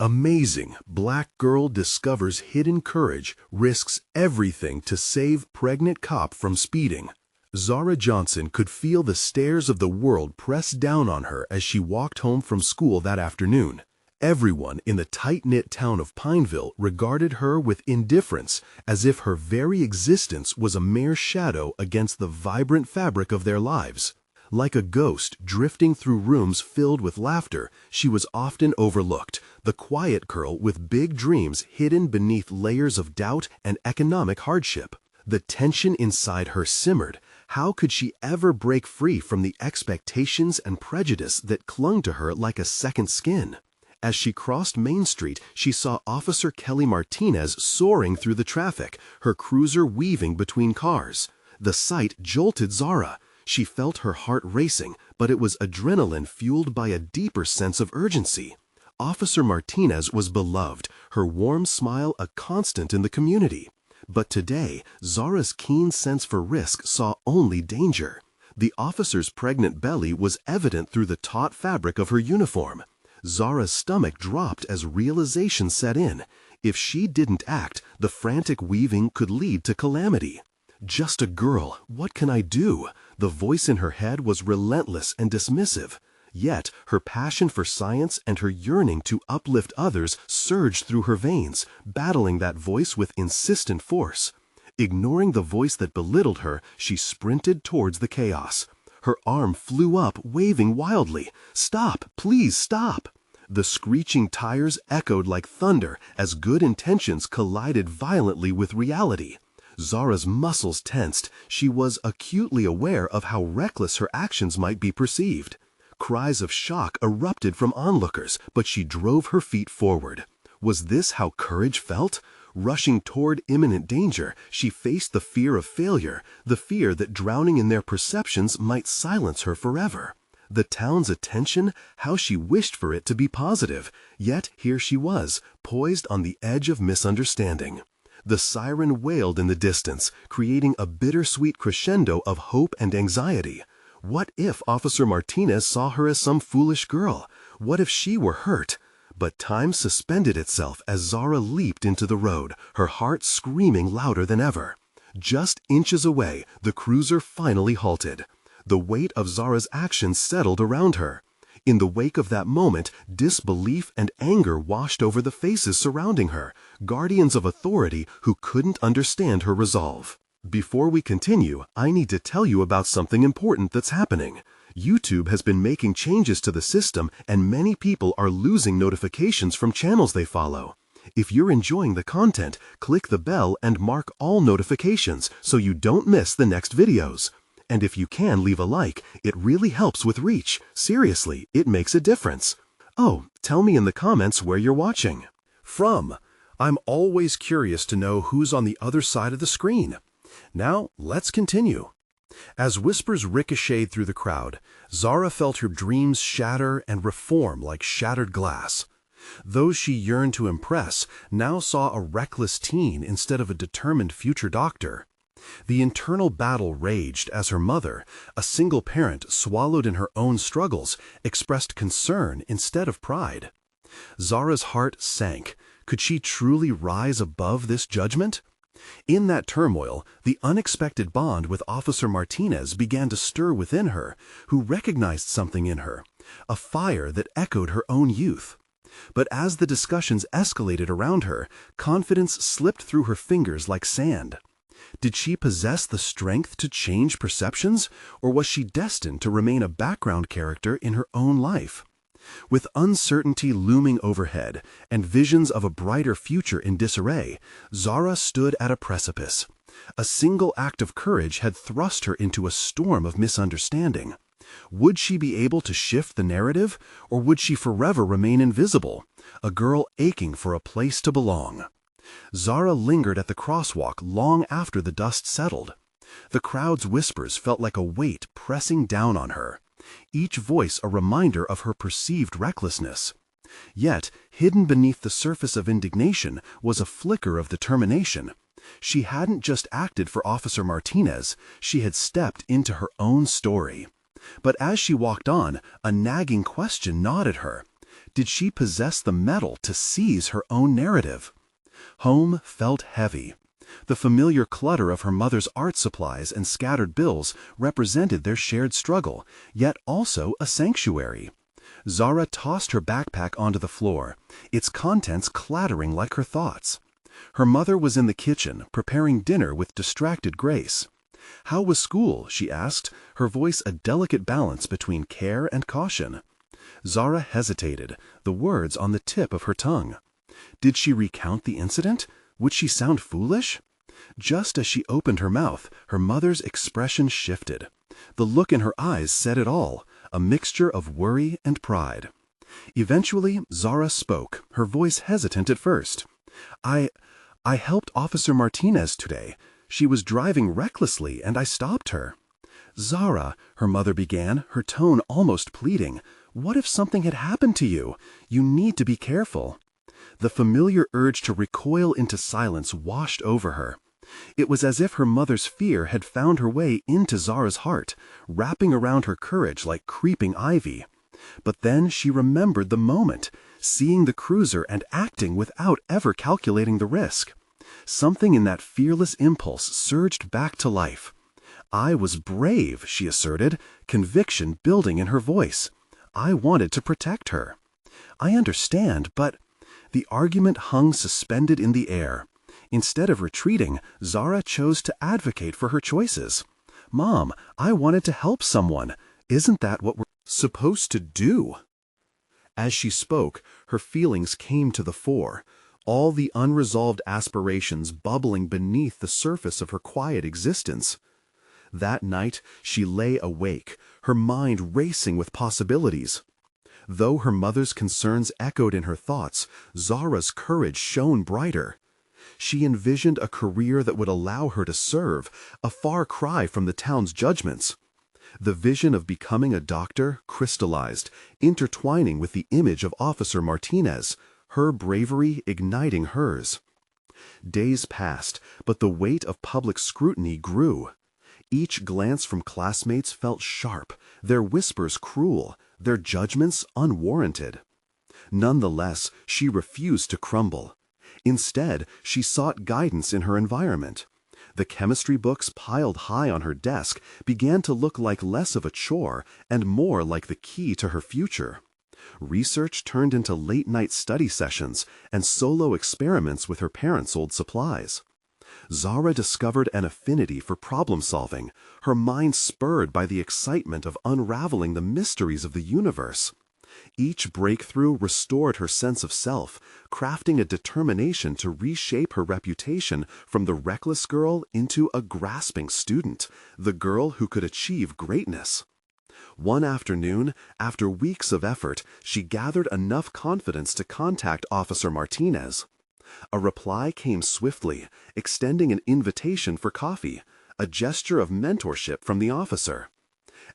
Amazing black girl discovers hidden courage, risks everything to save pregnant cop from speeding. Zara Johnson could feel the stares of the world press down on her as she walked home from school that afternoon. Everyone in the tight-knit town of Pineville regarded her with indifference, as if her very existence was a mere shadow against the vibrant fabric of their lives. Like a ghost drifting through rooms filled with laughter, she was often overlooked, the quiet girl with big dreams hidden beneath layers of doubt and economic hardship. The tension inside her simmered. How could she ever break free from the expectations and prejudice that clung to her like a second skin? As she crossed Main Street, she saw Officer Kelly Martinez soaring through the traffic, her cruiser weaving between cars. The sight jolted Zara. She felt her heart racing, but it was adrenaline fueled by a deeper sense of urgency. Officer Martinez was beloved, her warm smile a constant in the community. But today, Zara's keen sense for risk saw only danger. The officer's pregnant belly was evident through the taut fabric of her uniform. Zara's stomach dropped as realization set in. If she didn't act, the frantic weaving could lead to calamity. "Just a girl, what can I do?" The voice in her head was relentless and dismissive. Yet her passion for science and her yearning to uplift others surged through her veins, battling that voice with insistent force. Ignoring the voice that belittled her, she sprinted towards the chaos. Her arm flew up, waving wildly. "Stop! Please stop!" The screeching tires echoed like thunder as good intentions collided violently with reality. Zara's muscles tensed. She was acutely aware of how reckless her actions might be perceived. Cries of shock erupted from onlookers, but she drove her feet forward. Was this how courage felt? Rushing toward imminent danger, she faced the fear of failure, the fear that drowning in their perceptions might silence her forever. The town's attention, how she wished for it to be positive, yet here she was, poised on the edge of misunderstanding. The siren wailed in the distance, creating a bittersweet crescendo of hope and anxiety. What if Officer Martinez saw her as some foolish girl? What if she were hurt? But time suspended itself as Zara leaped into the road, her heart screaming louder than ever. Just inches away, the cruiser finally halted. The weight of Zara's actions settled around her. In the wake of that moment, disbelief and anger washed over the faces surrounding her, guardians of authority who couldn't understand her resolve. Before we continue, I need to tell you about something important that's happening. YouTube has been making changes to the system, and many people are losing notifications from channels they follow. If you're enjoying the content, click the bell and mark all notifications so you don't miss the next videos. And if you can leave a like, it really helps with reach. Seriously, it makes a difference. Oh, tell me in the comments where you're watching from. I'm always curious to know who's on the other side of the screen. Now, let's continue. As whispers ricocheted through the crowd, Zara felt her dreams shatter and reform like shattered glass. Those she yearned to impress now saw a reckless teen instead of a determined future doctor. The internal battle raged as her mother, a single parent swallowed in her own struggles, expressed concern instead of pride. Zara's heart sank. Could she truly rise above this judgment? In that turmoil, the unexpected bond with Officer Martinez began to stir within her, who recognized something in her, a fire that echoed her own youth. But as the discussions escalated around her, confidence slipped through her fingers like sand. Did she possess the strength to change perceptions, or was she destined to remain a background character in her own life? With uncertainty looming overhead and visions of a brighter future in disarray, Zara stood at a precipice. A single act of courage had thrust her into a storm of misunderstanding. Would she be able to shift the narrative, or would she forever remain invisible, a girl aching for a place to belong? Zara lingered at the crosswalk long after the dust settled. The crowd's whispers felt like a weight pressing down on her, each voice a reminder of her perceived recklessness. Yet, hidden beneath the surface of indignation was a flicker of determination. She hadn't just acted for Officer Martinez, she had stepped into her own story. But as she walked on, a nagging question gnawed at her. Did she possess the mettle to seize her own narrative? Home felt heavy. The familiar clutter of her mother's art supplies and scattered bills represented their shared struggle, yet also a sanctuary. Zara tossed her backpack onto the floor, its contents clattering like her thoughts. Her mother was in the kitchen, preparing dinner with distracted grace. "How was school?" she asked, her voice a delicate balance between care and caution. Zara hesitated, the words on the tip of her tongue. Did she recount the incident? Would she sound foolish? Just as she opened her mouth, her mother's expression shifted. The look in her eyes said it all, a mixture of worry and pride. Eventually, Zara spoke, her voice hesitant at first. I helped Officer Martinez today. She was driving recklessly and I stopped her." "Zara," her mother began, her tone almost pleading, "what if something had happened to you? You need to be careful." The familiar urge to recoil into silence washed over her. It was as if her mother's fear had found her way into Zara's heart, wrapping around her courage like creeping ivy. But then she remembered the moment, seeing the cruiser and acting without ever calculating the risk. Something in that fearless impulse surged back to life. "I was brave," she asserted, conviction building in her voice. "I wanted to protect her." "I understand, but—" The argument hung suspended in the air. Instead of retreating, Zara chose to advocate for her choices. "Mom, I wanted to help someone. Isn't that what we're supposed to do?" As she spoke, her feelings came to the fore, all the unresolved aspirations bubbling beneath the surface of her quiet existence. That night, she lay awake, her mind racing with possibilities. Though her mother's concerns echoed in her thoughts, Zara's courage shone brighter. She envisioned a career that would allow her to serve, a far cry from the town's judgments. The vision of becoming a doctor crystallized, intertwining with the image of Officer Martinez, her bravery igniting hers. Days passed, but the weight of public scrutiny grew. Each glance from classmates felt sharp, their whispers cruel, their judgments unwarranted. Nonetheless, she refused to crumble. Instead, she sought guidance in her environment. The chemistry books piled high on her desk began to look like less of a chore and more like the key to her future. Research turned into late-night study sessions and solo experiments with her parents' old supplies. Zara discovered an affinity for problem-solving, her mind spurred by the excitement of unraveling the mysteries of the universe. Each breakthrough restored her sense of self, crafting a determination to reshape her reputation from the reckless girl into a grasping student, the girl who could achieve greatness. One afternoon, after weeks of effort, she gathered enough confidence to contact Officer Martinez. A reply came swiftly, extending an invitation for coffee, a gesture of mentorship from the officer.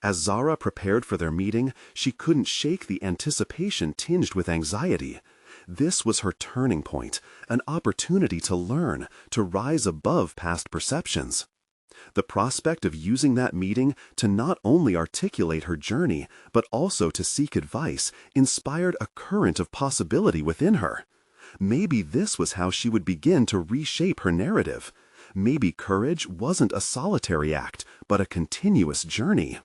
As Zara prepared for their meeting, she couldn't shake the anticipation tinged with anxiety. This was her turning point, an opportunity to learn, to rise above past perceptions. The prospect of using that meeting to not only articulate her journey, but also to seek advice, inspired a current of possibility within her. Maybe this was how she would begin to reshape her narrative. Maybe courage wasn't a solitary act, but a continuous journey.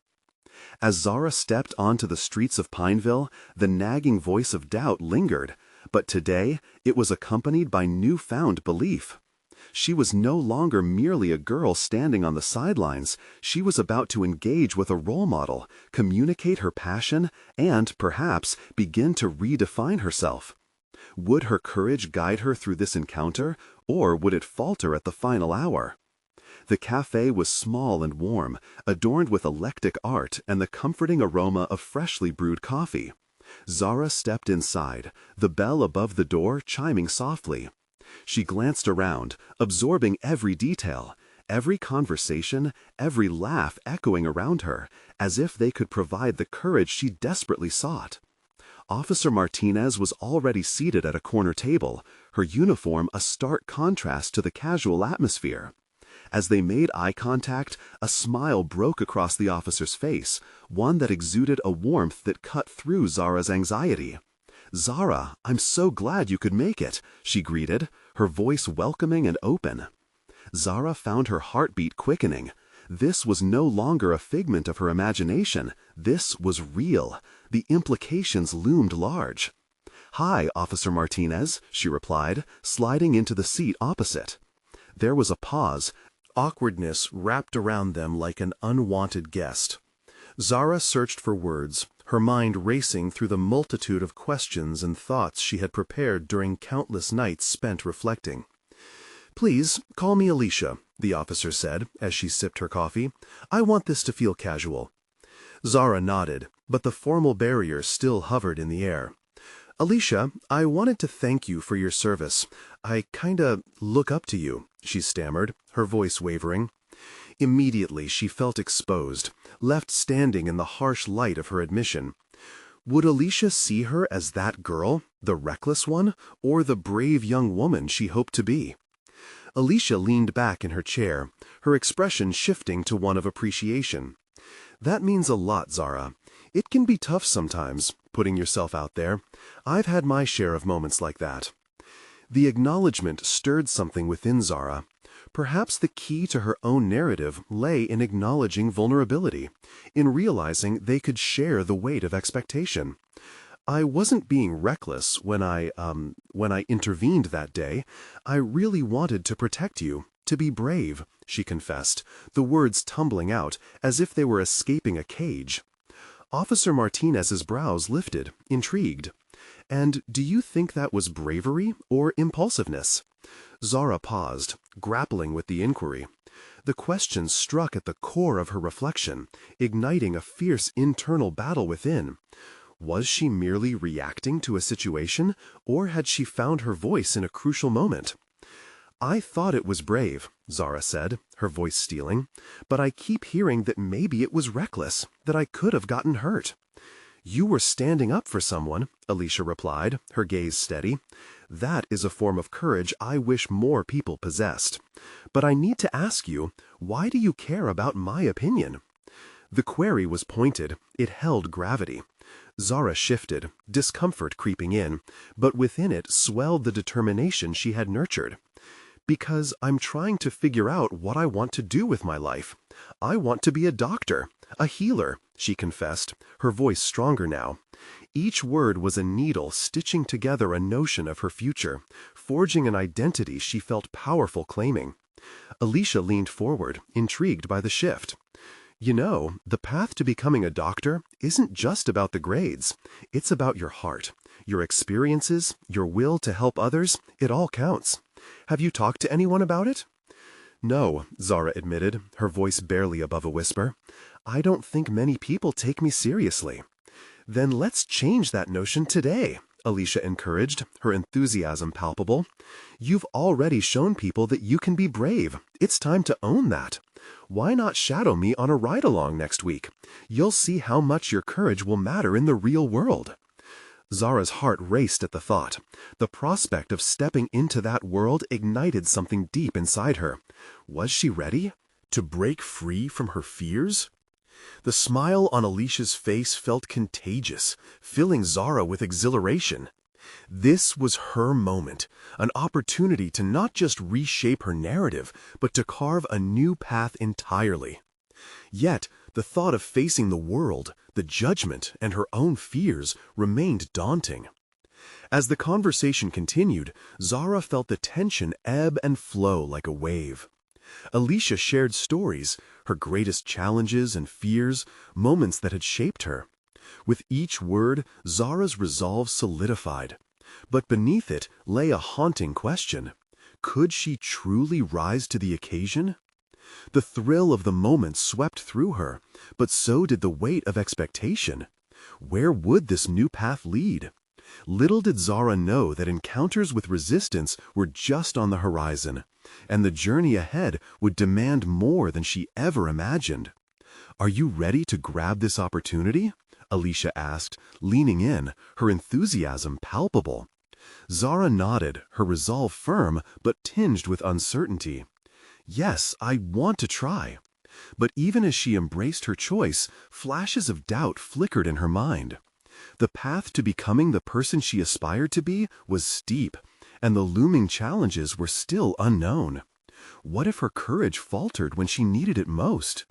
As Zara stepped onto the streets of Pineville, the nagging voice of doubt lingered, but today it was accompanied by newfound belief. She was no longer merely a girl standing on the sidelines. She was about to engage with a role model, communicate her passion, and, perhaps, begin to redefine herself. Would her courage guide her through this encounter, or would it falter at the final hour? The cafe was small and warm, adorned with eclectic art and the comforting aroma of freshly brewed coffee. Zara stepped inside, the bell above the door chiming softly. She glanced around, absorbing every detail, every conversation, every laugh echoing around her, as if they could provide the courage she desperately sought. Officer Martinez was already seated at a corner table, her uniform a stark contrast to the casual atmosphere. As they made eye contact, a smile broke across the officer's face, one that exuded a warmth that cut through Zara's anxiety. "Zara, I'm so glad you could make it," she greeted, her voice welcoming and open. Zara found her heartbeat quickening. This was no longer a figment of her imagination. This was real. The implications loomed large. "Hi, Officer Martinez," she replied, sliding into the seat opposite. There was a pause. Awkwardness wrapped around them like an unwanted guest. Zara searched for words, her mind racing through the multitude of questions and thoughts she had prepared during countless nights spent reflecting. "Please, call me Alicia," the officer said as she sipped her coffee. "I want this to feel casual." Zara nodded, but the formal barrier still hovered in the air. "Alicia, I wanted to thank you for your service. I kinda look up to you," she stammered, her voice wavering. Immediately she felt exposed, left standing in the harsh light of her admission. Would Alicia see her as that girl, the reckless one, or the brave young woman she hoped to be? Alicia leaned back in her chair, her expression shifting to one of appreciation. "That means a lot, Zara. It can be tough sometimes, putting yourself out there. I've had my share of moments like that." The acknowledgement stirred something within Zara. Perhaps the key to her own narrative lay in acknowledging vulnerability, in realizing they could share the weight of expectation. "I wasn't being reckless when I intervened that day. I really wanted to protect you, to be brave," she confessed, the words tumbling out as if they were escaping a cage. Officer Martinez's brows lifted, intrigued. "And do you think that was bravery or impulsiveness?" Zara paused, grappling with the inquiry. The question struck at the core of her reflection, igniting a fierce internal battle within. Was she merely reacting to a situation, or had she found her voice in a crucial moment? "I thought it was brave," Zara said, her voice steeling, "but I keep hearing that maybe it was reckless, that I could have gotten hurt." "You were standing up for someone," Alicia replied, her gaze steady. "That is a form of courage I wish more people possessed. But I need to ask you, why do you care about my opinion?" The query was pointed. It held gravity. Zara shifted, discomfort creeping in, but within it swelled the determination she had nurtured. "Because I'm trying to figure out what I want to do with my life. I want to be a doctor, a healer," she confessed, her voice stronger now. Each word was a needle stitching together a notion of her future, forging an identity she felt powerful claiming. Alicia leaned forward, intrigued by the shift. "You know, the path to becoming a doctor isn't just about the grades. It's about your heart, your experiences, your will to help others. It all counts. Have you talked to anyone about it?" "No," Zara admitted, her voice barely above a whisper. "I don't think many people take me seriously." "Then let's change that notion today," Alicia encouraged, her enthusiasm palpable. "You've already shown people that you can be brave. It's time to own that. Why not shadow me on a ride-along next week? You'll see how much your courage will matter in the real world." Zara's heart raced at the thought. The prospect of stepping into that world ignited something deep inside her. Was she ready? To break free from her fears? The smile on Alicia's face felt contagious, filling Zara with exhilaration. This was her moment, an opportunity to not just reshape her narrative, but to carve a new path entirely. Yet, the thought of facing the world, the judgment, and her own fears remained daunting. As the conversation continued, Zara felt the tension ebb and flow like a wave. Alicia shared stories, her greatest challenges and fears, moments that had shaped her. With each word, Zara's resolve solidified. But beneath it lay a haunting question. Could she truly rise to the occasion? The thrill of the moment swept through her, but so did the weight of expectation. Where would this new path lead? Little did Zara know that encounters with resistance were just on the horizon, and the journey ahead would demand more than she ever imagined. "Are you ready to grab this opportunity?" Alicia asked, leaning in, her enthusiasm palpable. Zara nodded, her resolve firm but tinged with uncertainty. "Yes, I want to try." But even as she embraced her choice, flashes of doubt flickered in her mind. The path to becoming the person she aspired to be was steep, and the looming challenges were still unknown. What if her courage faltered when she needed it most?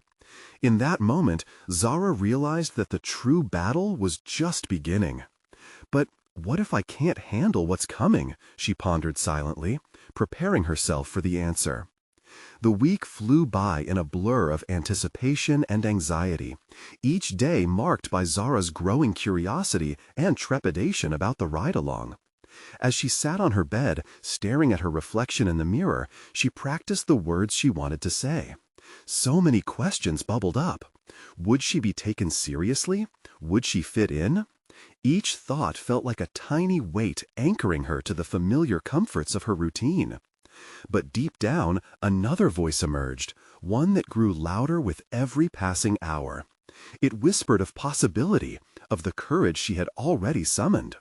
In that moment, Zara realized that the true battle was just beginning. But what if I can't handle what's coming? She pondered silently, preparing herself for the answer. The week flew by in a blur of anticipation and anxiety, each day marked by Zara's growing curiosity and trepidation about the ride-along. As she sat on her bed, staring at her reflection in the mirror, she practiced the words she wanted to say. So many questions bubbled up. Would she be taken seriously? Would she fit in? Each thought felt like a tiny weight anchoring her to the familiar comforts of her routine. But deep down, another voice emerged, one that grew louder with every passing hour. It whispered of possibility, of the courage she had already summoned.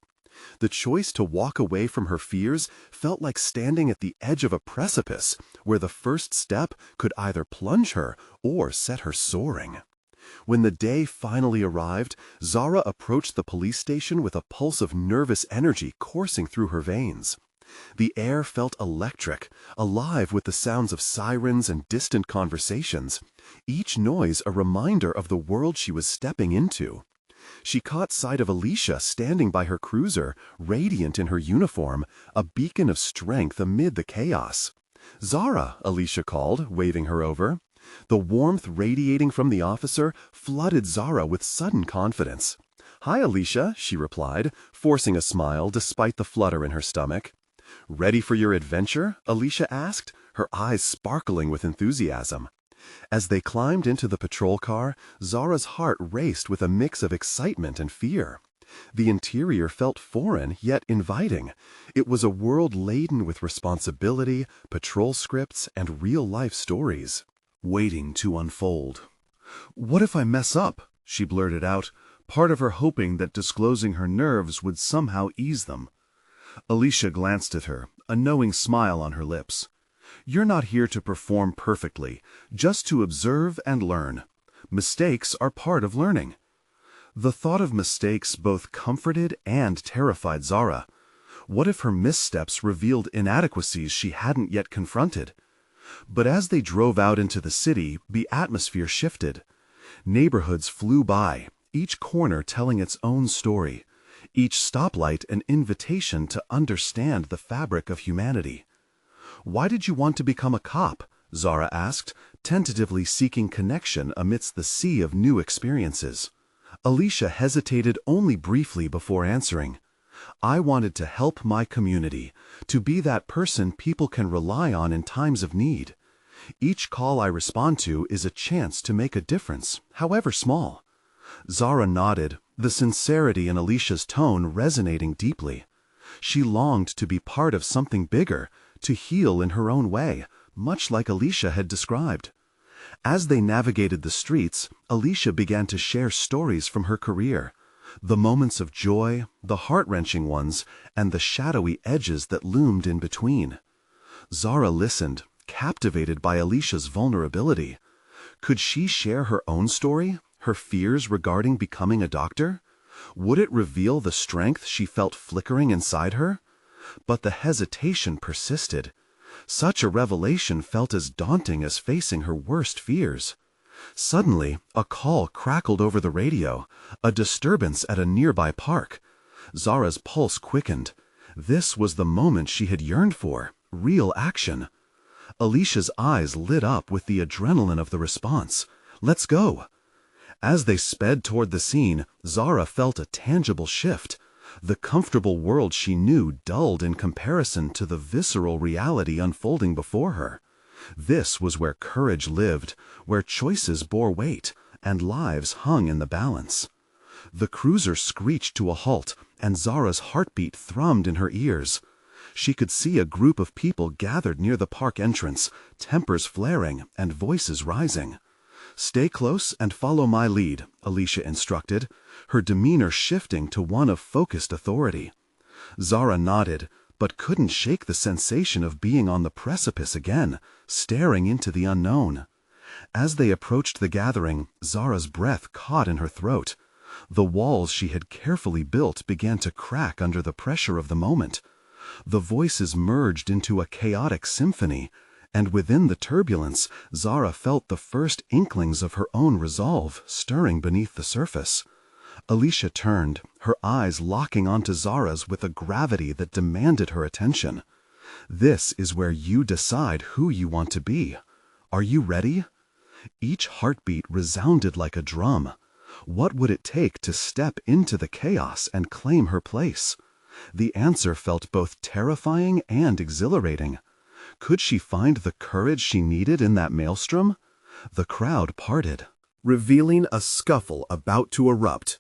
The choice to walk away from her fears felt like standing at the edge of a precipice, where the first step could either plunge her or set her soaring. When the day finally arrived, Zara approached the police station with a pulse of nervous energy coursing through her veins. The air felt electric, alive with the sounds of sirens and distant conversations, each noise a reminder of the world she was stepping into. She caught sight of Alicia standing by her cruiser, radiant in her uniform, a beacon of strength amid the chaos. "Zara," Alicia called, waving her over. The warmth radiating from the officer flooded Zara with sudden confidence. "Hi, Alicia," she replied, forcing a smile despite the flutter in her stomach. "Ready for your adventure?" Alicia asked, her eyes sparkling with enthusiasm. As they climbed into the patrol car, Zara's heart raced with a mix of excitement and fear. The interior felt foreign yet inviting. It was a world laden with responsibility, patrol scripts, and real-life stories, waiting to unfold. "What if I mess up?" she blurted out, part of her hoping that disclosing her nerves would somehow ease them. Alicia glanced at her, a knowing smile on her lips. "You're not here to perform perfectly, just to observe and learn. Mistakes are part of learning." The thought of mistakes both comforted and terrified Zara. What if her missteps revealed inadequacies she hadn't yet confronted? But as they drove out into the city, the atmosphere shifted. Neighborhoods flew by, each corner telling its own story, each stoplight an invitation to understand the fabric of humanity. "Why did you want to become a cop?" Zara asked, tentatively seeking connection amidst the sea of new experiences. Alicia hesitated only briefly before answering. "I wanted to help my community, to be that person people can rely on in times of need. Each call I respond to is a chance to make a difference, however small." Zara nodded, the sincerity in Alicia's tone resonating deeply. She longed to be part of something bigger, to heal in her own way, much like Alicia had described. As they navigated the streets, Alicia began to share stories from her career, the moments of joy, the heart-wrenching ones, and the shadowy edges that loomed in between. Zara listened, captivated by Alicia's vulnerability. Could she share her own story, her fears regarding becoming a doctor? Would it reveal the strength she felt flickering inside her? But the hesitation persisted. Such a revelation felt as daunting as facing her worst fears. Suddenly, a call crackled over the radio, a disturbance at a nearby park. Zara's pulse quickened. This was the moment she had yearned for, real action. Alicia's eyes lit up with the adrenaline of the response. "Let's go." As they sped toward the scene, Zara felt a tangible shift. The comfortable world she knew dulled in comparison to the visceral reality unfolding before her. This was where courage lived, where choices bore weight, and lives hung in the balance. The cruiser screeched to a halt, and Zara's heartbeat thrummed in her ears. She could see a group of people gathered near the park entrance, tempers flaring and voices rising. "Stay close and follow my lead," Alicia instructed, her demeanor shifting to one of focused authority. Zara nodded, but couldn't shake the sensation of being on the precipice again, staring into the unknown. As they approached the gathering, Zara's breath caught in her throat. The walls she had carefully built began to crack under the pressure of the moment. The voices merged into a chaotic symphony, and within the turbulence, Zara felt the first inklings of her own resolve stirring beneath the surface. Alicia turned, her eyes locking onto Zara's with a gravity that demanded her attention. "This is where you decide who you want to be. Are you ready?" Each heartbeat resounded like a drum. What would it take to step into the chaos and claim her place? The answer felt both terrifying and exhilarating. Could she find the courage she needed in that maelstrom? The crowd parted, revealing a scuffle about to erupt.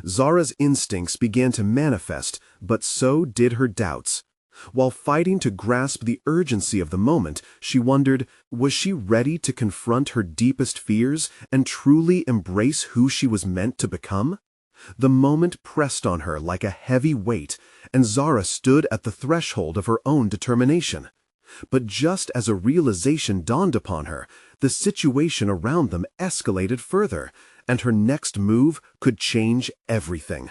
Zara's instincts began to manifest, but so did her doubts. While fighting to grasp the urgency of the moment, she wondered, was she ready to confront her deepest fears and truly embrace who she was meant to become? The moment pressed on her like a heavy weight, and Zara stood at the threshold of her own determination. But just as a realization dawned upon her, the situation around them escalated further, and her next move could change everything.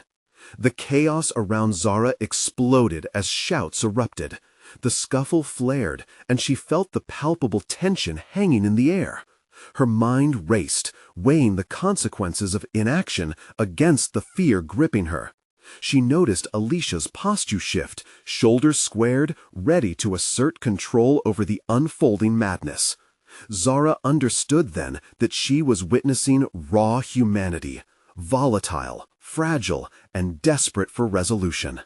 The chaos around Zara exploded as shouts erupted. The scuffle flared, and she felt the palpable tension hanging in the air. Her mind raced, weighing the consequences of inaction against the fear gripping her. She noticed Alicia's posture shift, shoulders squared, ready to assert control over the unfolding madness. Zara understood then that she was witnessing raw humanity, volatile, fragile, and desperate for resolution.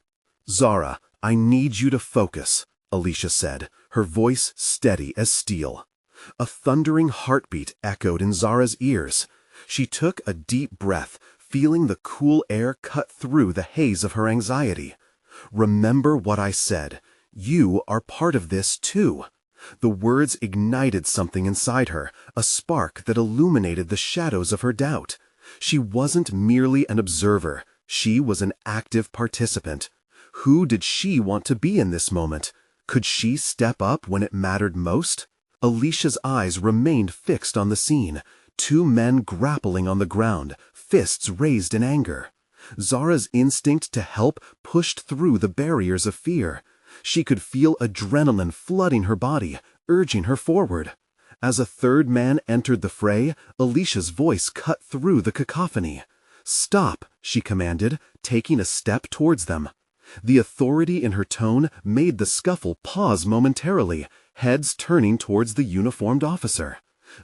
"Zara, I need you to focus," Alicia said, her voice steady as steel. A thundering heartbeat echoed in Zara's ears. She took a deep breath, feeling the cool air cut through the haze of her anxiety. "Remember what I said. You are part of this too." The words ignited something inside her, a spark that illuminated the shadows of her doubt. She wasn't merely an observer. She was an active participant. Who did she want to be in this moment? Could she step up when it mattered most? Alicia's eyes remained fixed on the scene, two men grappling on the ground, fists raised in anger. Zara's instinct to help pushed through the barriers of fear. She could feel adrenaline flooding her body, urging her forward. As a third man entered the fray, Alicia's voice cut through the cacophony. "Stop," she commanded, taking a step towards them. The authority in her tone made the scuffle pause momentarily, heads turning towards the uniformed officer.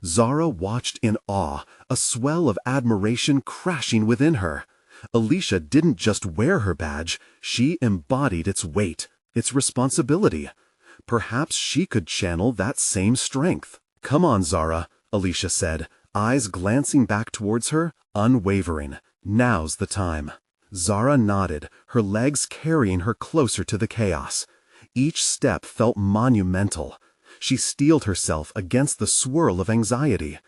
Zara watched in awe, a swell of admiration crashing within her. Alicia didn't just wear her badge, she embodied its weight, its responsibility. Perhaps she could channel that same strength. "Come on, Zara," Alicia said, eyes glancing back towards her, unwavering. "Now's the time." Zara nodded, her legs carrying her closer to the chaos. Each step felt monumental. She steeled herself against the swirl of anxiety.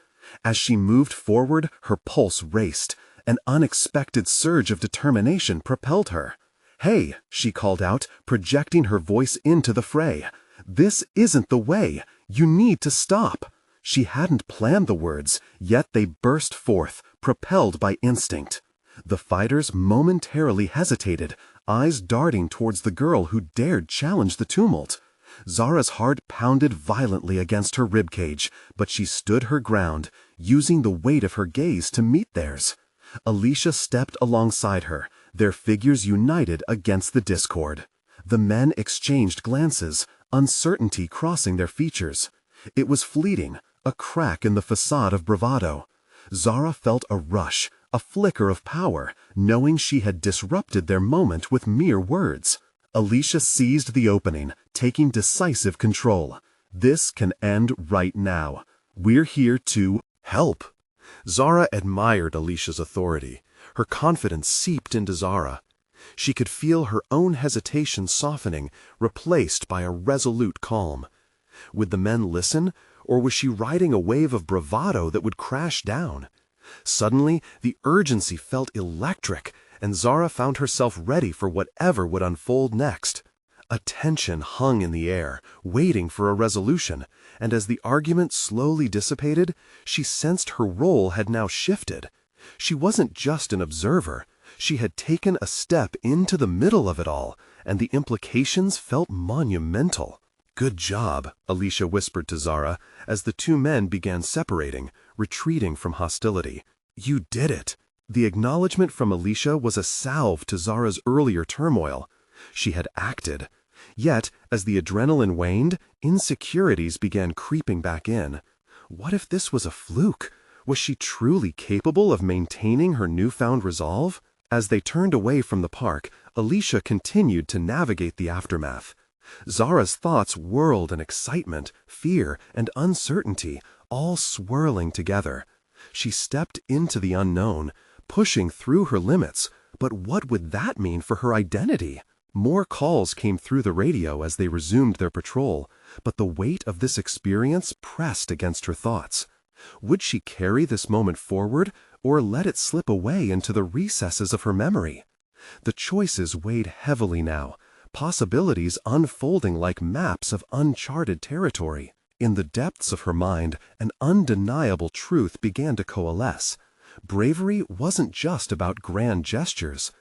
As she moved forward, her pulse raced. An unexpected surge of determination propelled her. "Hey," she called out, projecting her voice into the fray. "This isn't the way. You need to stop." She hadn't planned the words, yet they burst forth, propelled by instinct. The fighters momentarily hesitated, eyes darting towards the girl who dared challenge the tumult. Zara's heart pounded violently against her ribcage, but she stood her ground, using the weight of her gaze to meet theirs. Alicia stepped alongside her, their figures united against the discord. The men exchanged glances, uncertainty crossing their features. It was fleeting, a crack in the facade of bravado. Zara felt a rush, a flicker of power, knowing she had disrupted their moment with mere words. Alicia seized the opening, taking decisive control. "This can end right now. We're here to help." Zara admired Alicia's authority. Her confidence seeped into Zara. She could feel her own hesitation softening, replaced by a resolute calm. Would the men listen, or was she riding a wave of bravado that would crash down? Suddenly, the urgency felt electric, and Zara found herself ready for whatever would unfold next. A tension hung in the air, waiting for a resolution, and as the argument slowly dissipated, she sensed her role had now shifted. She wasn't just an observer. She had taken a step into the middle of it all, and the implications felt monumental. "Good job," Alicia whispered to Zara as the two men began separating, retreating from hostility. "You did it." The acknowledgement from Alicia was a salve to Zara's earlier turmoil. She had acted. Yet, as the adrenaline waned, insecurities began creeping back in. What if this was a fluke? Was she truly capable of maintaining her newfound resolve? As they turned away from the park, Alicia continued to navigate the aftermath. Zara's thoughts whirled in excitement, fear, and uncertainty, all swirling together. She stepped into the unknown, pushing through her limits, but what would that mean for her identity? More calls came through the radio as they resumed their patrol, but the weight of this experience pressed against her thoughts. Would she carry this moment forward, or let it slip away into the recesses of her memory? The choices weighed heavily now, possibilities unfolding like maps of uncharted territory. In the depths of her mind, an undeniable truth began to coalesce. Bravery wasn't just about grand gestures.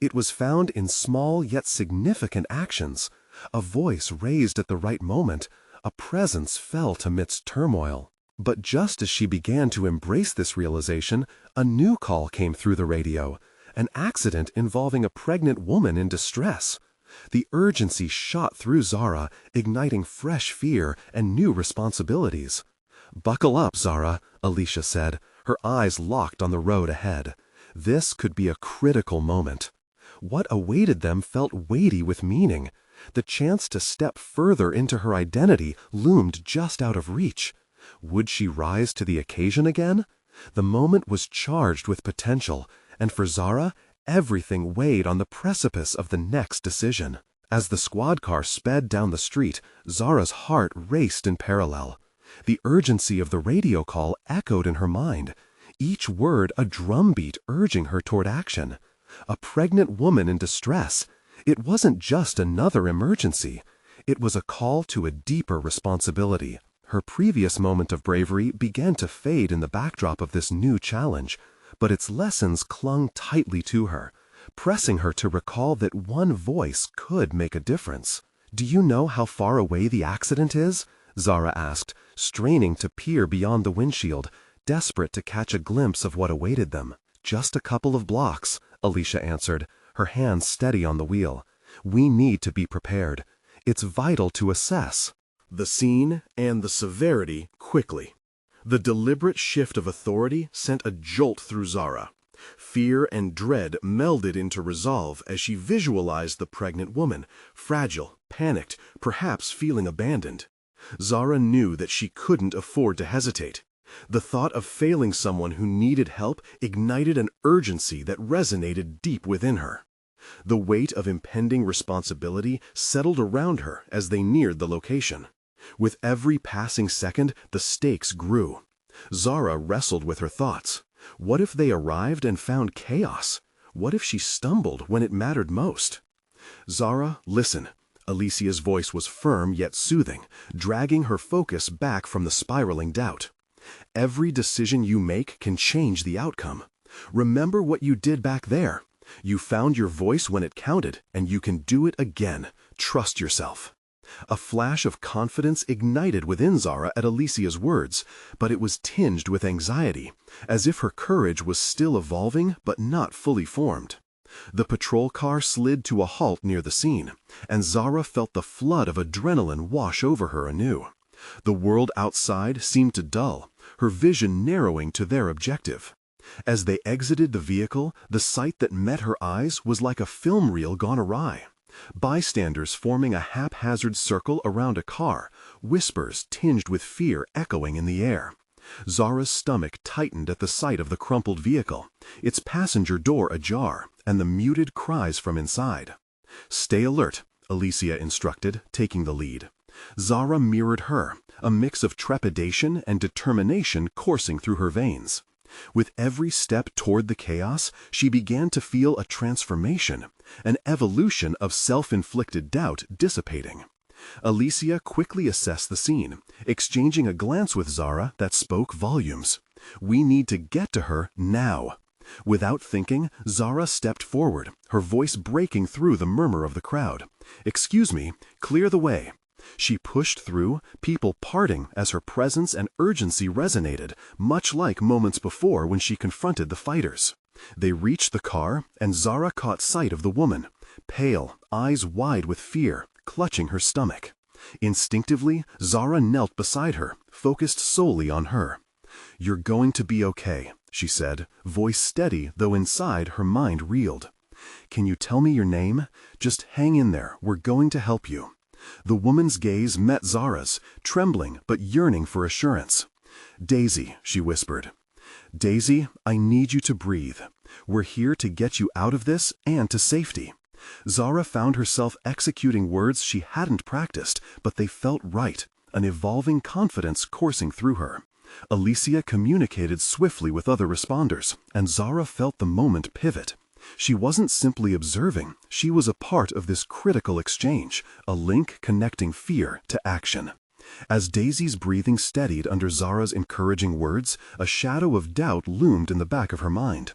It was found in small yet significant actions. A voice raised at the right moment, a presence felt amidst turmoil. But just as she began to embrace this realization, a new call came through the radio, an accident involving a pregnant woman in distress. The urgency shot through Zara, igniting fresh fear and new responsibilities. "Buckle up, Zara," Alicia said, her eyes locked on the road ahead. This could be a critical moment. What awaited them felt weighty with meaning. The chance to step further into her identity loomed just out of reach. Would she rise to the occasion again? The moment was charged with potential, and for Zara, everything weighed on the precipice of the next decision. As the squad car sped down the street, Zara's heart raced in parallel. The urgency of the radio call echoed in her mind, each word a drumbeat urging her toward action. A pregnant woman in distress. It wasn't just another emergency. It was a call to a deeper responsibility. Her previous moment of bravery began to fade in the backdrop of this new challenge, but its lessons clung tightly to her, pressing her to recall that one voice could make a difference. "Do you know how far away the accident is?" Zara asked, straining to peer beyond the windshield, desperate to catch a glimpse of what awaited them. "Just a couple of blocks," Alicia answered, her hands steady on the wheel. "We need to be prepared. It's vital to assess the scene and the severity quickly. The deliberate shift of authority sent a jolt through Zara. Fear and dread melded into resolve as she visualized the pregnant woman, fragile, panicked, perhaps feeling abandoned. Zara knew that she couldn't afford to hesitate. The thought of failing someone who needed help ignited an urgency that resonated deep within her. The weight of impending responsibility settled around her as they neared the location. With every passing second, the stakes grew. Zara wrestled with her thoughts. What if they arrived and found chaos? What if she stumbled when it mattered most? "Zara, listen." Alicia's voice was firm yet soothing, dragging her focus back from the spiraling doubt. "Every decision you make can change the outcome. Remember what you did back there. You found your voice when it counted, and you can do it again. Trust yourself." A flash of confidence ignited within Zara at Alicia's words, but it was tinged with anxiety, as if her courage was still evolving but not fully formed. The patrol car slid to a halt near the scene, and Zara felt the flood of adrenaline wash over her anew. The world outside seemed to dull, her vision narrowing to their objective. As they exited the vehicle, the sight that met her eyes was like a film reel gone awry. Bystanders forming a haphazard circle around a car, whispers tinged with fear echoing in the air. Zara's stomach tightened at the sight of the crumpled vehicle, its passenger door ajar, and the muted cries from inside. "Stay alert," Alicia instructed, taking the lead. Zara mirrored her, a mix of trepidation and determination coursing through her veins. With every step toward the chaos, she began to feel a transformation, an evolution of self-inflicted doubt dissipating. Alicia quickly assessed the scene, exchanging a glance with Zara that spoke volumes. "We need to get to her now." Without thinking, Zara stepped forward, her voice breaking through the murmur of the crowd. "Excuse me, clear the way." She pushed through, people parting as her presence and urgency resonated, much like moments before when she confronted the fighters. They reached the car, and Zara caught sight of the woman, pale, eyes wide with fear, clutching her stomach. Instinctively, Zara knelt beside her, focused solely on her. "You're going to be okay," she said, voice steady, though inside her mind reeled. "Can you tell me your name? Just hang in there, we're going to help you." The woman's gaze met Zara's, trembling but yearning for assurance. "Daisy," she whispered. "Daisy, I need you to breathe. We're here to get you out of this and to safety." Zara found herself executing words she hadn't practiced, but they felt right, an evolving confidence coursing through her. Alicia communicated swiftly with other responders, and Zara felt the moment pivot. She wasn't simply observing, she was a part of this critical exchange, a link connecting fear to action. As Daisy's breathing steadied under Zara's encouraging words, a shadow of doubt loomed in the back of her mind.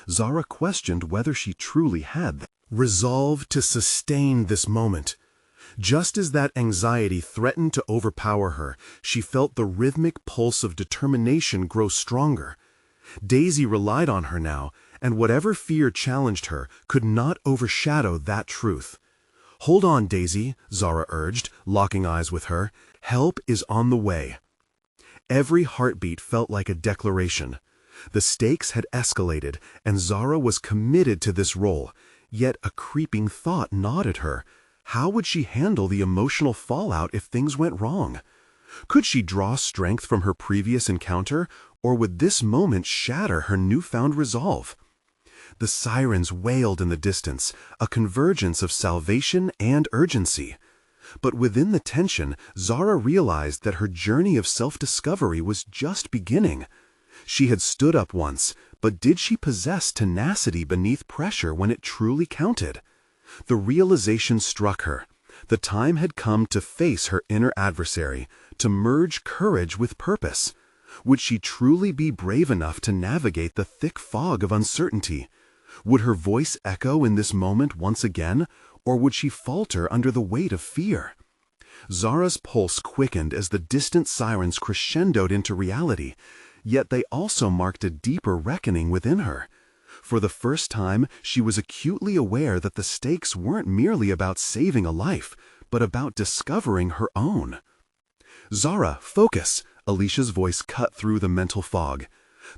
Zara questioned whether she truly had the resolve to sustain this moment. Just as that anxiety threatened to overpower her, she felt the rhythmic pulse of determination grow stronger. Daisy relied on her now, and whatever fear challenged her could not overshadow that truth. "Hold on, Daisy," Zara urged, locking eyes with her. "Help is on the way." Every heartbeat felt like a declaration. The stakes had escalated, and Zara was committed to this role, yet a creeping thought gnawed at her. How would she handle the emotional fallout if things went wrong? Could she draw strength from her previous encounter, or would this moment shatter her newfound resolve? The sirens wailed in the distance, a convergence of salvation and urgency. But within the tension, Zara realized that her journey of self-discovery was just beginning. She had stood up once, but did she possess tenacity beneath pressure when it truly counted? The realization struck her. The time had come to face her inner adversary, to merge courage with purpose. Would she truly be brave enough to navigate the thick fog of uncertainty? Would her voice echo in this moment once again, or would she falter under the weight of fear? Zara's pulse quickened as the distant sirens crescendoed into reality, yet they also marked a deeper reckoning within her. For the first time, she was acutely aware that the stakes weren't merely about saving a life, but about discovering her own. "Zara, focus!" Alicia's voice cut through the mental fog.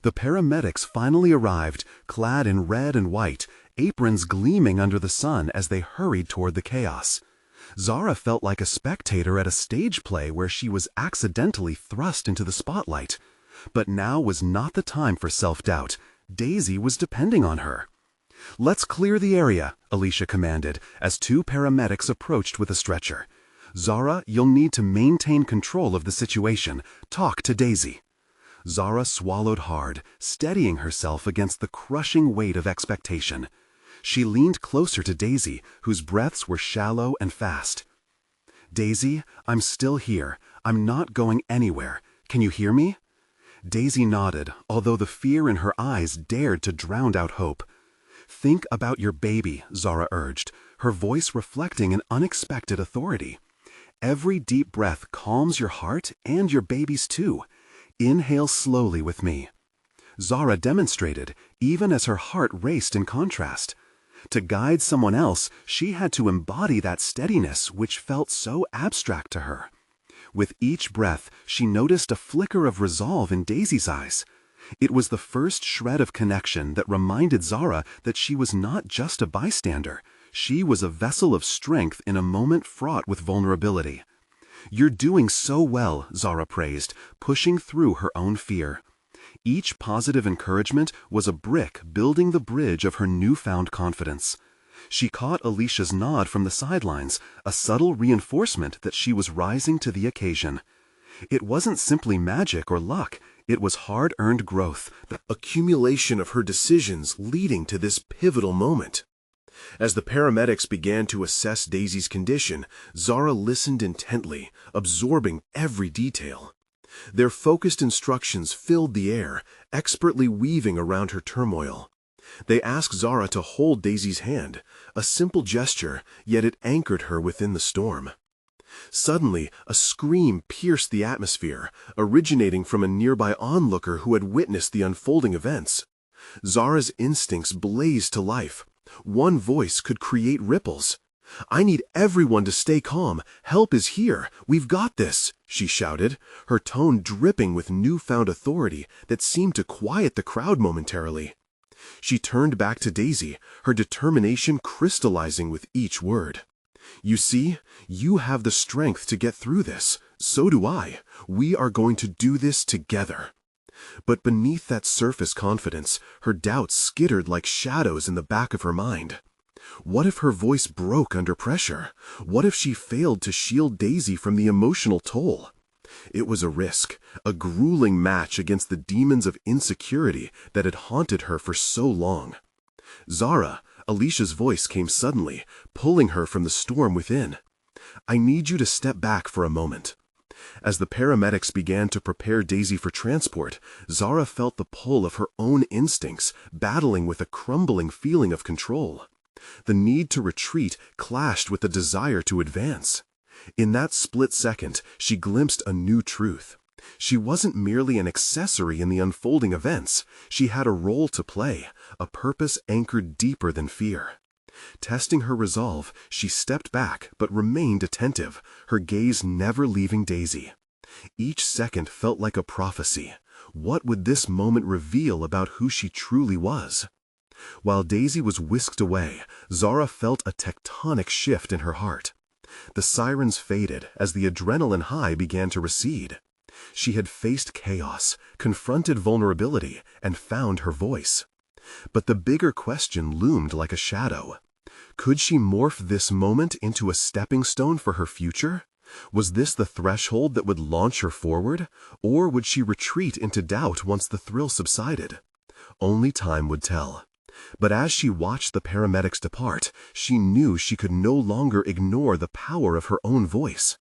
The paramedics finally arrived, clad in red and white, aprons gleaming under the sun as they hurried toward the chaos. Zara felt like a spectator at a stage play where she was accidentally thrust into the spotlight. But now was not the time for self-doubt. Daisy was depending on her. "Let's clear the area," Alicia commanded, as two paramedics approached with a stretcher. "Zara, you'll need to maintain control of the situation. Talk to Daisy." Zara swallowed hard, steadying herself against the crushing weight of expectation. She leaned closer to Daisy, whose breaths were shallow and fast. "Daisy, I'm still here. I'm not going anywhere. Can you hear me?" Daisy nodded, although the fear in her eyes dared to drown out hope. "Think about your baby," Zara urged, her voice reflecting an unexpected authority. "Every deep breath calms your heart and your baby's too. Inhale slowly with me." Zara demonstrated, even as her heart raced in contrast. To guide someone else, she had to embody that steadiness which felt so abstract to her. With each breath, she noticed a flicker of resolve in Daisy's eyes. It was the first shred of connection that reminded Zara that she was not just a bystander. She was a vessel of strength in a moment fraught with vulnerability. "You're doing so well," Zara praised, pushing through her own fear. Each positive encouragement was a brick building the bridge of her newfound confidence. She caught Alicia's nod from the sidelines, a subtle reinforcement that she was rising to the occasion. It wasn't simply magic or luck, it was hard-earned growth, the accumulation of her decisions leading to this pivotal moment. As the paramedics began to assess Daisy's condition, Zara listened intently, absorbing every detail. Their focused instructions filled the air, expertly weaving around her turmoil. They asked Zara to hold Daisy's hand, a simple gesture, yet it anchored her within the storm. Suddenly, a scream pierced the atmosphere, originating from a nearby onlooker who had witnessed the unfolding events. Zara's instincts blazed to life. One voice could create ripples. "I need everyone to stay calm. Help is here. We've got this," she shouted, her tone dripping with newfound authority that seemed to quiet the crowd momentarily. She turned back to Daisy, her determination crystallizing with each word. "You see, you have the strength to get through this. So do I. We are going to do this together." But beneath that surface confidence, her doubts skittered like shadows in the back of her mind. What if her voice broke under pressure? What if she failed to shield Daisy from the emotional toll? It was a risk, a grueling match against the demons of insecurity that had haunted her for so long. "Zara," Alicia's voice came suddenly, pulling her from the storm within. "I need you to step back for a moment." As the paramedics began to prepare Daisy for transport, Zara felt the pull of her own instincts, battling with a crumbling feeling of control. The need to retreat clashed with the desire to advance. In that split second, she glimpsed a new truth. She wasn't merely an accessory in the unfolding events. She had a role to play, a purpose anchored deeper than fear. Testing her resolve, she stepped back but remained attentive, her gaze never leaving Daisy. Each second felt like a prophecy. What would this moment reveal about who she truly was? While Daisy was whisked away, Zara felt a tectonic shift in her heart. The sirens faded as the adrenaline high began to recede. She had faced chaos, confronted vulnerability, and found her voice. But the bigger question loomed like a shadow. Could she morph this moment into a stepping stone for her future? Was this the threshold that would launch her forward? Or would she retreat into doubt once the thrill subsided? Only time would tell. But as she watched the paramedics depart, she knew she could no longer ignore the power of her own voice.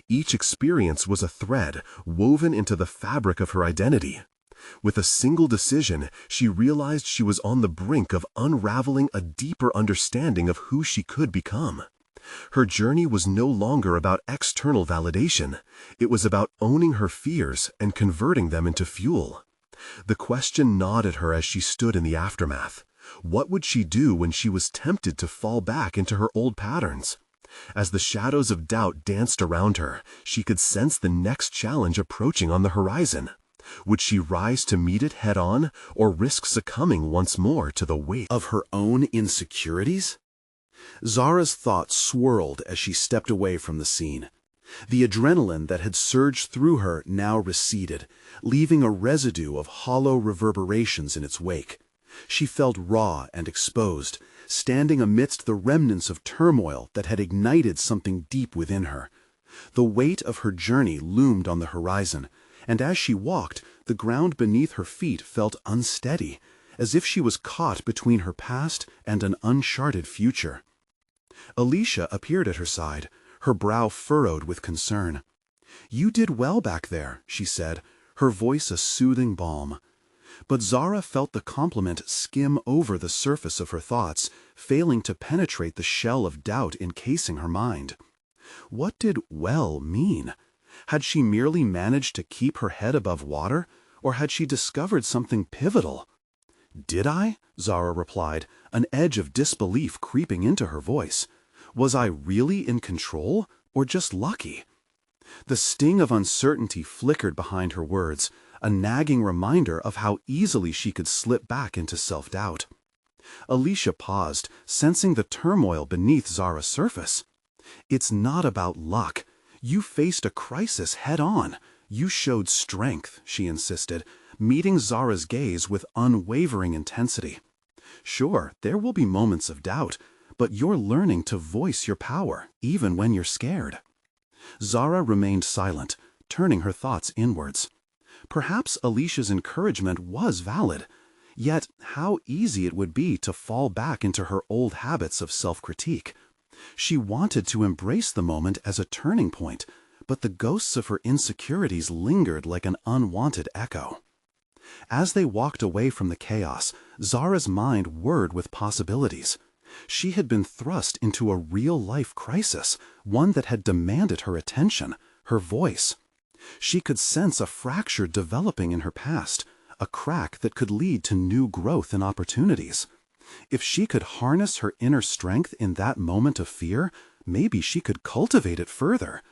Each experience was a thread woven into the fabric of her identity. With a single decision, she realized she was on the brink of unraveling a deeper understanding of who she could become. Her journey was no longer about external validation. It was about owning her fears and converting them into fuel. The question gnawed at her as she stood in the aftermath. What would she do when she was tempted to fall back into her old patterns? As the shadows of doubt danced around her, she could sense the next challenge approaching on the horizon. Would she rise to meet it head-on, or risk succumbing once more to the weight of her own insecurities? Zara's thoughts swirled as she stepped away from the scene. The adrenaline that had surged through her now receded, leaving a residue of hollow reverberations in its wake. She felt raw and exposed, standing amidst the remnants of turmoil that had ignited something deep within her. The weight of her journey loomed on the horizon, and as she walked, the ground beneath her feet felt unsteady, as if she was caught between her past and an uncharted future. Alicia appeared at her side, her brow furrowed with concern. "You did well back there," she said, her voice a soothing balm. But Zara felt the compliment skim over the surface of her thoughts, failing to penetrate the shell of doubt encasing her mind. What did well mean? Had she merely managed to keep her head above water, or had she discovered something pivotal? "Did I?" Zara replied, an edge of disbelief creeping into her voice. Was I really in control, or just lucky? The sting of uncertainty flickered behind her words, a nagging reminder of how easily she could slip back into self-doubt. Alicia paused, sensing the turmoil beneath Zara's surface. "It's not about luck. You faced a crisis head-on. You showed strength," she insisted, meeting Zara's gaze with unwavering intensity. "Sure, there will be moments of doubt, but you're learning to voice your power, even when you're scared." Zara remained silent, turning her thoughts inwards. Perhaps Alicia's encouragement was valid, yet how easy it would be to fall back into her old habits of self-critique. She wanted to embrace the moment as a turning point, but the ghosts of her insecurities lingered like an unwanted echo. As they walked away from the chaos, Zara's mind whirred with possibilities. She had been thrust into a real-life crisis, one that had demanded her attention, her voice. She could sense a fracture developing in her past, a crack that could lead to new growth and opportunities. If she could harness her inner strength in that moment of fear, maybe she could cultivate it further.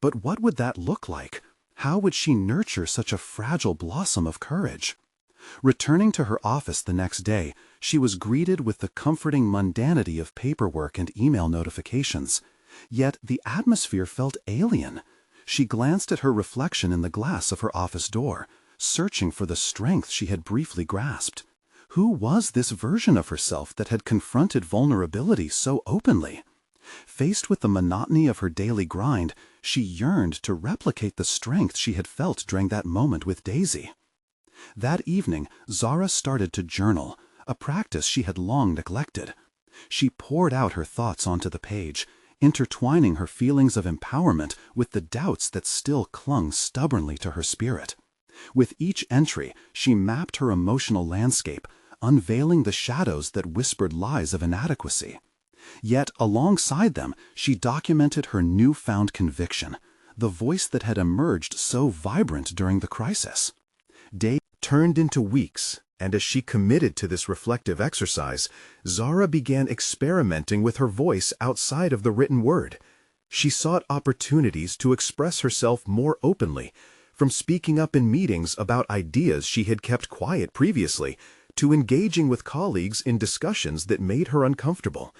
But what would that look like? How would she nurture such a fragile blossom of courage? Returning to her office the next day, she was greeted with the comforting mundanity of paperwork and email notifications. Yet the atmosphere felt alien. She glanced at her reflection in the glass of her office door, searching for the strength she had briefly grasped. Who was this version of herself that had confronted vulnerability so openly? Faced with the monotony of her daily grind, she yearned to replicate the strength she had felt during that moment with Daisy. That evening, Zara started to journal, a practice she had long neglected. She poured out her thoughts onto the page, intertwining her feelings of empowerment with the doubts that still clung stubbornly to her spirit. With each entry, she mapped her emotional landscape, unveiling the shadows that whispered lies of inadequacy. Yet, alongside them, she documented her newfound conviction, the voice that had emerged so vibrant during the crisis. Days turned into weeks, and as she committed to this reflective exercise, Zara began experimenting with her voice outside of the written word. She sought opportunities to express herself more openly, from speaking up in meetings about ideas she had kept quiet previously, to engaging with colleagues in discussions that made her uncomfortable.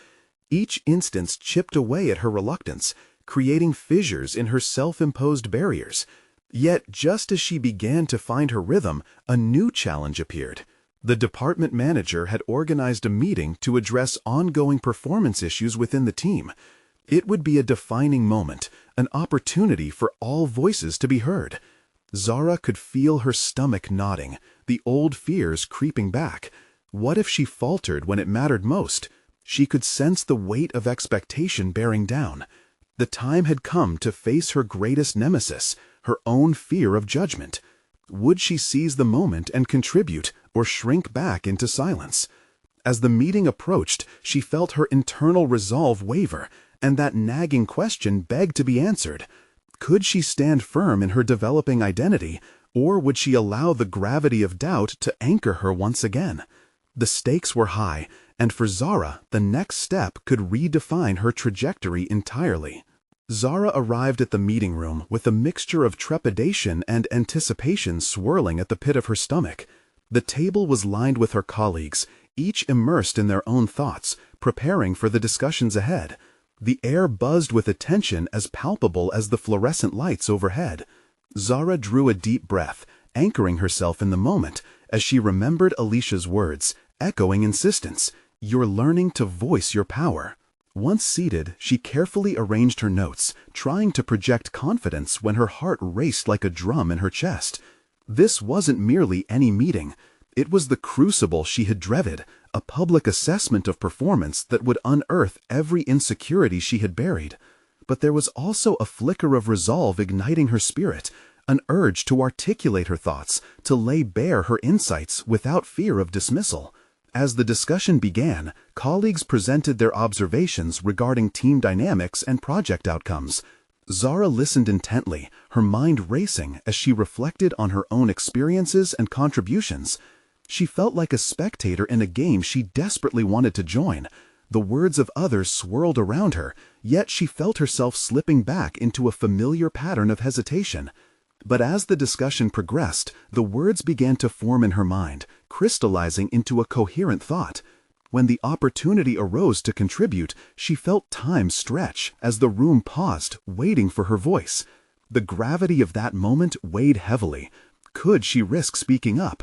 Each instance chipped away at her reluctance, creating fissures in her self-imposed barriers. Yet, just as she began to find her rhythm, a new challenge appeared. The department manager had organized a meeting to address ongoing performance issues within the team. It would be a defining moment, an opportunity for all voices to be heard. Zara could feel her stomach knotting, the old fears creeping back. What if she faltered when it mattered most? She could sense the weight of expectation bearing down. The time had come to face her greatest nemesis, her own fear of judgment. Would she seize the moment and contribute, or shrink back into silence? As the meeting approached, she felt her internal resolve waver, and that nagging question begged to be answered. Could she stand firm in her developing identity, or would she allow the gravity of doubt to anchor her once again? The stakes were high, and for Zara, the next step could redefine her trajectory entirely. Zara arrived at the meeting room with a mixture of trepidation and anticipation swirling at the pit of her stomach. The table was lined with her colleagues, each immersed in their own thoughts, preparing for the discussions ahead. The air buzzed with attention as palpable as the fluorescent lights overhead. Zara drew a deep breath, anchoring herself in the moment, as she remembered Alicia's words, echoing insistence, "You're learning to voice your power." Once seated, she carefully arranged her notes, trying to project confidence when her heart raced like a drum in her chest. This wasn't merely any meeting. It was the crucible she had dreaded, a public assessment of performance that would unearth every insecurity she had buried. But there was also a flicker of resolve igniting her spirit, an urge to articulate her thoughts, to lay bare her insights without fear of dismissal. As the discussion began, colleagues presented their observations regarding team dynamics and project outcomes. Zara listened intently, her mind racing as she reflected on her own experiences and contributions. She felt like a spectator in a game she desperately wanted to join. The words of others swirled around her, yet she felt herself slipping back into a familiar pattern of hesitation. But as the discussion progressed, the words began to form in her mind, crystallizing into a coherent thought. When the opportunity arose to contribute, she felt time stretch as the room paused, waiting for her voice. The gravity of that moment weighed heavily. Could she risk speaking up?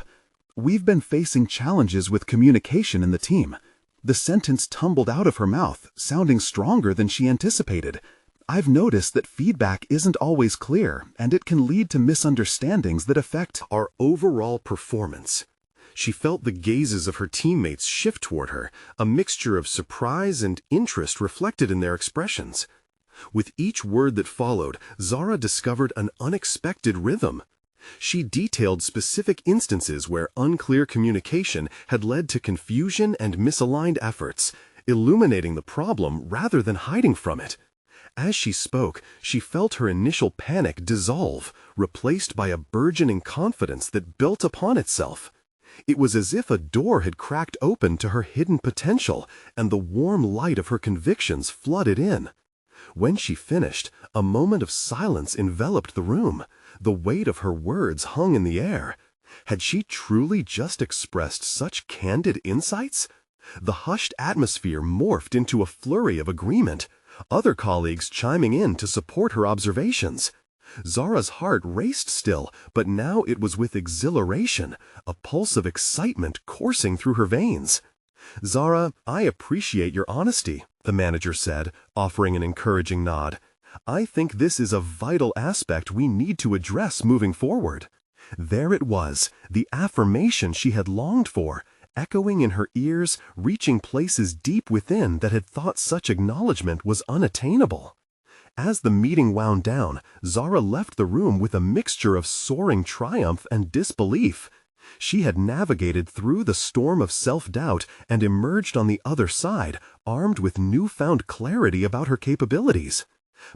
"We've been facing challenges with communication in the team." The sentence tumbled out of her mouth, sounding stronger than she anticipated. "I've noticed that feedback isn't always clear, and it can lead to misunderstandings that affect our overall performance." She felt the gazes of her teammates shift toward her, a mixture of surprise and interest reflected in their expressions. With each word that followed, Zara discovered an unexpected rhythm. She detailed specific instances where unclear communication had led to confusion and misaligned efforts, illuminating the problem rather than hiding from it. As she spoke, she felt her initial panic dissolve, replaced by a burgeoning confidence that built upon itself. It was as if a door had cracked open to her hidden potential, and the warm light of her convictions flooded in. When she finished, a moment of silence enveloped the room. The weight of her words hung in the air. Had she truly just expressed such candid insights? The hushed atmosphere morphed into a flurry of agreement, other colleagues chiming in to support her observations. Zara's heart raced still, but now it was with exhilaration, a pulse of excitement coursing through her veins. "Zara, I appreciate your honesty," the manager said, offering an encouraging nod. "I think this is a vital aspect we need to address moving forward." There it was, the affirmation she had longed for, echoing in her ears, reaching places deep within that had thought such acknowledgement was unattainable. As the meeting wound down, Zara left the room with a mixture of soaring triumph and disbelief. She had navigated through the storm of self-doubt and emerged on the other side, armed with newfound clarity about her capabilities.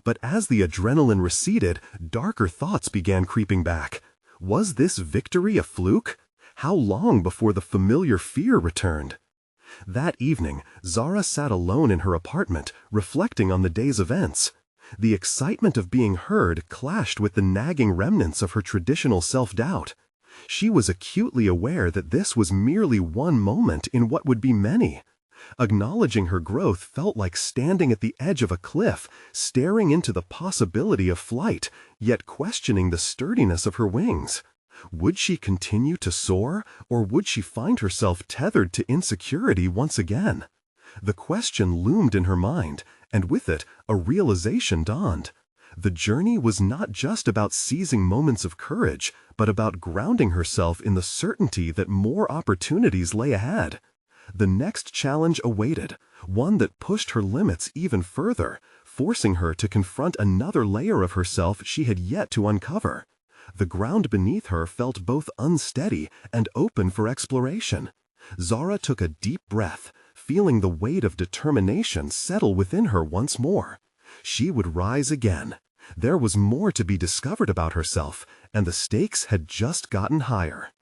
But as the adrenaline receded, darker thoughts began creeping back. Was this victory a fluke? How long before the familiar fear returned? That evening, Zara sat alone in her apartment, reflecting on the day's events. The excitement of being heard clashed with the nagging remnants of her traditional self-doubt. She was acutely aware that this was merely one moment in what would be many. Acknowledging her growth felt like standing at the edge of a cliff, staring into the possibility of flight, yet questioning the sturdiness of her wings. Would she continue to soar, or would she find herself tethered to insecurity once again? The question loomed in her mind, and with it, a realization dawned. The journey was not just about seizing moments of courage, but about grounding herself in the certainty that more opportunities lay ahead. The next challenge awaited, one that pushed her limits even further, forcing her to confront another layer of herself she had yet to uncover. The ground beneath her felt both unsteady and open for exploration. Zara took a deep breath, feeling the weight of determination settle within her once more. She would rise again. There was more to be discovered about herself, and the stakes had just gotten higher.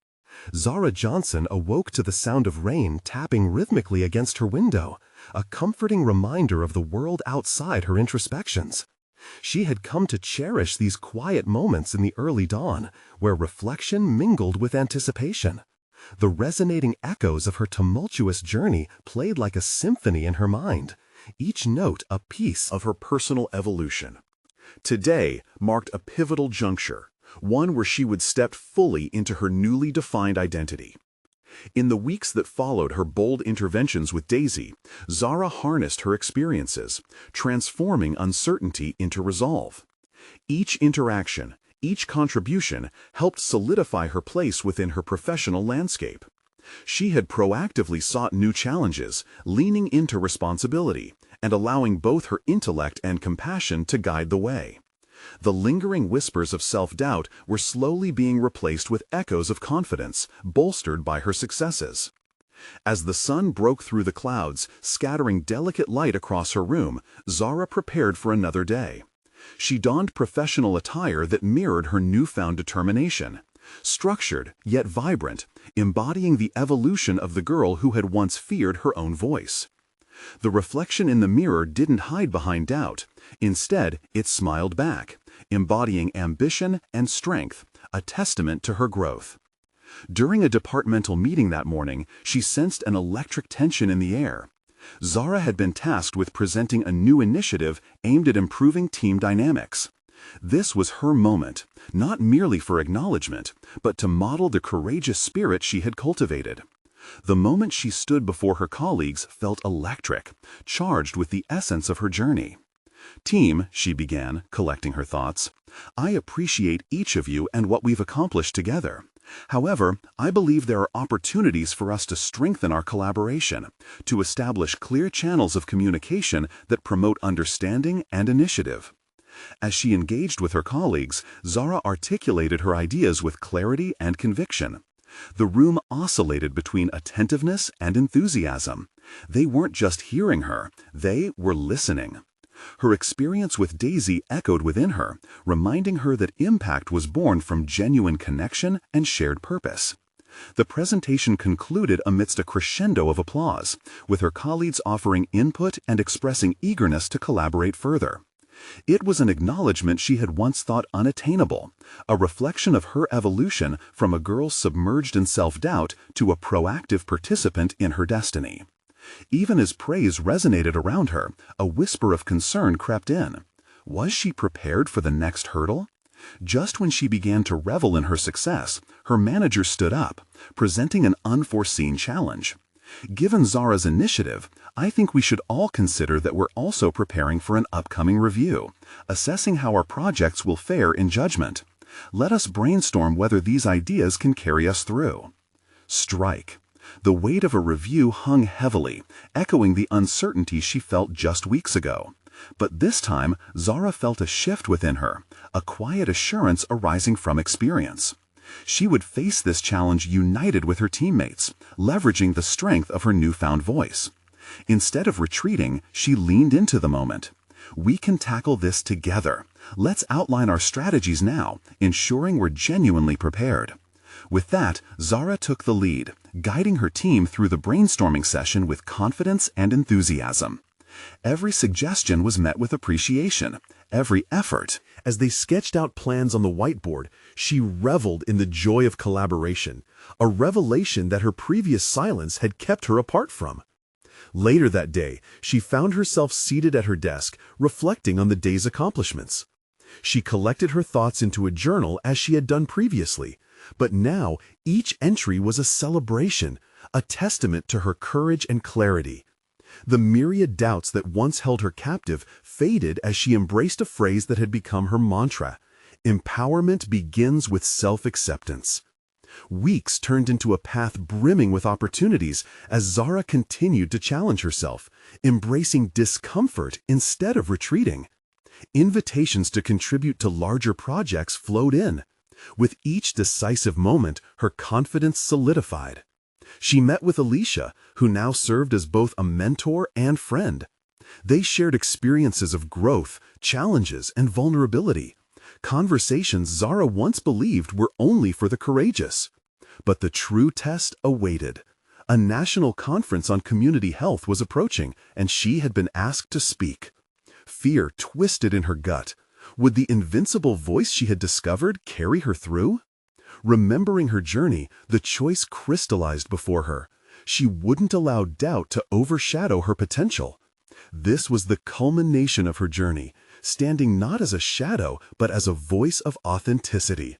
Zara Johnson awoke to the sound of rain tapping rhythmically against her window, a comforting reminder of the world outside her introspections. She had come to cherish these quiet moments in the early dawn, where reflection mingled with anticipation. The resonating echoes of her tumultuous journey played like a symphony in her mind, each note a piece of her personal evolution. Today marked a pivotal juncture, one where she would step fully into her newly defined identity. In the weeks that followed her bold interventions with Daisy, Zara harnessed her experiences, transforming uncertainty into resolve. Each interaction, each contribution helped solidify her place within her professional landscape. She had proactively sought new challenges, leaning into responsibility, and allowing both her intellect and compassion to guide the way. The lingering whispers of self-doubt were slowly being replaced with echoes of confidence, bolstered by her successes. As the sun broke through the clouds, scattering delicate light across her room, Zara prepared for another day. She donned professional attire that mirrored her newfound determination. Structured, yet vibrant, embodying the evolution of the girl who had once feared her own voice. The reflection in the mirror didn't hide behind doubt. Instead, it smiled back, embodying ambition and strength, a testament to her growth. During a departmental meeting that morning, she sensed an electric tension in the air. Zara had been tasked with presenting a new initiative aimed at improving team dynamics. This was her moment, not merely for acknowledgement, but to model the courageous spirit she had cultivated. The moment she stood before her colleagues felt electric, charged with the essence of her journey. "Team," she began, collecting her thoughts, "I appreciate each of you and what we've accomplished together. However, I believe there are opportunities for us to strengthen our collaboration, to establish clear channels of communication that promote understanding and initiative. As she engaged with her colleagues, Zara articulated her ideas with clarity and conviction. The room oscillated between attentiveness and enthusiasm. They weren't just hearing her, they were listening. Her experience with Daisy echoed within her, reminding her that impact was born from genuine connection and shared purpose. The presentation concluded amidst a crescendo of applause, with her colleagues offering input and expressing eagerness to collaborate further. It was an acknowledgement she had once thought unattainable, a reflection of her evolution from a girl submerged in self-doubt to a proactive participant in her destiny. Even as praise resonated around her, a whisper of concern crept in. Was she prepared for the next hurdle? Just when she began to revel in her success, her manager stood up, presenting an unforeseen challenge. Given Zara's initiative, I think we should all consider that we're also preparing for an upcoming review, assessing how our projects will fare in judgment. Let us brainstorm whether these ideas can carry us through. Strike. The weight of a review hung heavily, echoing the uncertainty she felt just weeks ago. But this time, Zara felt a shift within her, a quiet assurance arising from experience. She would face this challenge united with her teammates, leveraging the strength of her newfound voice. Instead of retreating, she leaned into the moment. We can tackle this together. Let's outline our strategies now, ensuring we're genuinely prepared. With that, Zara took the lead, guiding her team through the brainstorming session with confidence and enthusiasm. Every suggestion was met with appreciation, every effort. As they sketched out plans on the whiteboard, she reveled in the joy of collaboration, a revelation that her previous silence had kept her apart from. Later that day, she found herself seated at her desk, reflecting on the day's accomplishments. She collected her thoughts into a journal as she had done previously, but now each entry was a celebration, a testament to her courage and clarity. The myriad doubts that once held her captive faded as she embraced a phrase that had become her mantra: empowerment begins with self-acceptance. Weeks turned into a path brimming with opportunities as Zara continued to challenge herself, embracing discomfort instead of retreating. Invitations to contribute to larger projects flowed in. With each decisive moment, her confidence solidified. She met with Alicia, who now served as both a mentor and friend. They shared experiences of growth, challenges, and vulnerability. Conversations Zara once believed were only for the courageous. But the true test awaited. A national conference on community health was approaching, and she had been asked to speak. Fear twisted in her gut. Would the invincible voice she had discovered carry her through? Remembering her journey, the choice crystallized before her. She wouldn't allow doubt to overshadow her potential. This was the culmination of her journey, standing not as a shadow, but as a voice of authenticity.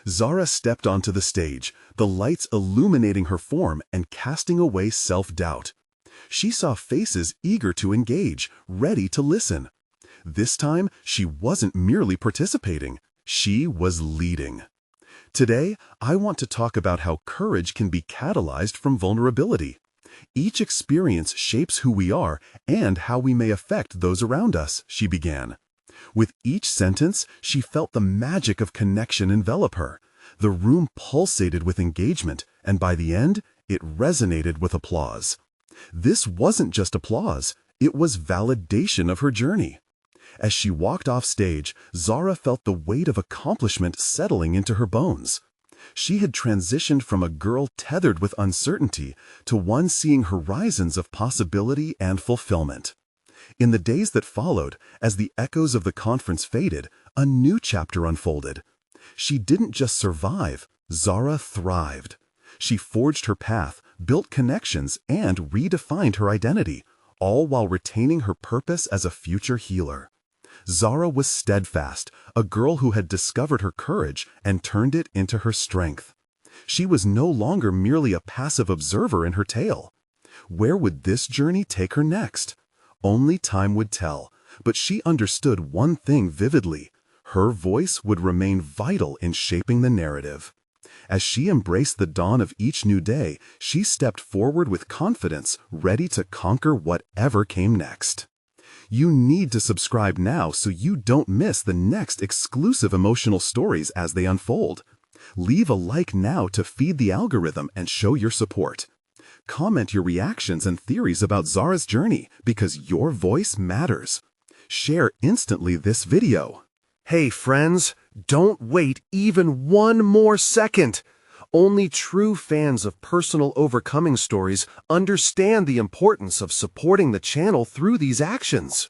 Zara stepped onto the stage, the lights illuminating her form and casting away self-doubt. She saw faces eager to engage, ready to listen. This time, she wasn't merely participating, she was leading. Today, I want to talk about how courage can be catalyzed from vulnerability. Each experience shapes who we are and how we may affect those around us, she began. With each sentence, she felt the magic of connection envelop her. The room pulsated with engagement, and by the end, it resonated with applause. This wasn't just applause, it was validation of her journey. As she walked off stage, Zara felt the weight of accomplishment settling into her bones. She had transitioned from a girl tethered with uncertainty to one seeing horizons of possibility and fulfillment. In the days that followed, as the echoes of the conference faded, a new chapter unfolded. She didn't just survive, Zara thrived. She forged her path, built connections, and redefined her identity, all while retaining her purpose as a future healer. Zara was steadfast, a girl who had discovered her courage and turned it into her strength. She was no longer merely a passive observer in her tale. Where would this journey take her next? Only time would tell, but she understood one thing vividly: her voice would remain vital in shaping the narrative. As she embraced the dawn of each new day, she stepped forward with confidence, ready to conquer whatever came next. You need to subscribe now so you don't miss the next exclusive emotional stories as they unfold. Leave a like now to feed the algorithm and show your support. Comment your reactions and theories about Zara's journey because your voice matters. Share instantly this video. Hey friends, don't wait even one more second. Only true fans of personal overcoming stories understand the importance of supporting the channel through these actions.